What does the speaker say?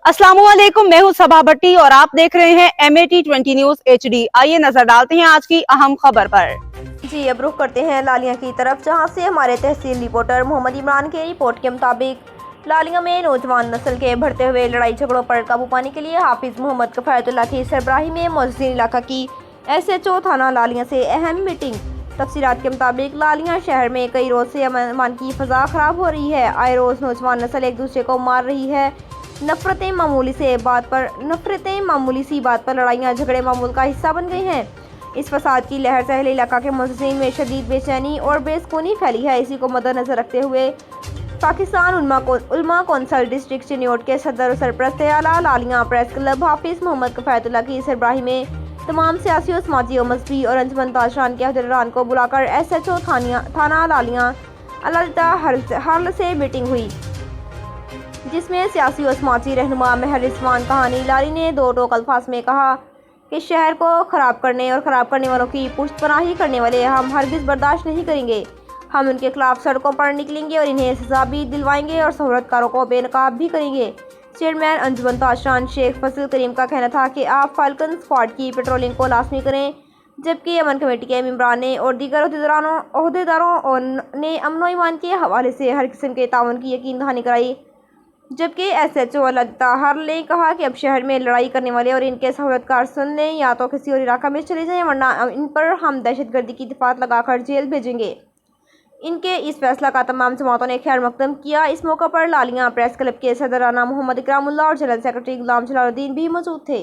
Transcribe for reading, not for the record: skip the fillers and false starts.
अस्सलामुअलैकुम, मैं हूं सबा भट्टी और आप देख रहे हैं MAT20 न्यूज HD। आइए नजर डालते हैं आज की अहम खबर पर। जी अब रुख करते हैं लालिया की तरफ, जहां से हमारे तहसील रिपोर्टर मोहम्मद इमरान के रिपोर्ट के मुताबिक लालिया में नौजवान नस्ल के बढ़ते हुए लड़ाई झगड़ों पर काबू पाने के लिए हाफिज मोहम्मद कफायतुल्लाह की सरबराही में मोहसिन इलाका की SHO थाना लालिया से अहम मीटिंग। तफसीलात के मुताबिक लालिया शहर में कई रोज से अमन की फ़ज़ा ख़राब हो रही है। आए रोज़ नौजवान नस्ल एक दूसरे को मार रही है। नफरतें मामूली सी बात पर लड़ाइयाँ झगड़े मामूल का हिस्सा बन गई हैं। इस फसाद की लहर से अहले इलाका के मुहस्सिनीन में शदीद बेचैनी और बेसुकूनी फैली है। इसी को मद्देनजर रखते हुए पाकिस्तान उलमा कौंसिल डिस्ट्रिक्ट चिन्योट के सदर और सरपरस्त आला लालिया प्रेस क्लब हाफिज मोहम्मद कफायतुल्लाह की सरबराही में तमाम सियासी और समाजी और मजहबी और अंजमन ताशरान के अहदेदारान को बुलाकर SHO थाना लालिया हल से मीटिंग हुई, जिसमें सियासी और समाजी रहनुमा महर रिजवान कहानी लारी ने दो टोक अल्फाज में कहा कि शहर को ख़राब करने और ख़राब करने वालों की पुष्टपनाही करने वाले हम हरगिज़ बर्दाश्त नहीं करेंगे। हम उनके खिलाफ सड़कों पर निकलेंगे और इन्हें सजा भी दिलवाएंगे और सहूलतकारों को बेनकाब भी करेंगे। चेयरमैन अंजुमन ताशरान शेख फजल करीम का कहना था कि आप फाल्कन स्क्वाड की पेट्रोलिंग को लाजमी करें, जबकि अमन कमेटी के मेंबरान और दीगर अहदेदारों ने अमन व ईमान के हवाले से हर किस्म के ताउन की यकीन दहानी कराई। जबकि SHO अल्लाह ने कहा कि अब शहर में लड़ाई करने वाले और इनके सहूलतकार सुन लें, या तो किसी और इलाका में चले जाएं, वरना इन पर हम दहशतगर्दी की दफात लगाकर जेल भेजेंगे। इनके इस फैसला का तमाम जमातों ने खैर मकदम किया। इस मौके पर लालिया प्रेस क्लब के सदर राना मोहम्मद इकरामुल्लाह और जनरल सेक्रेटरी गुलाम जलालुद्दीन भी मौजूद थे।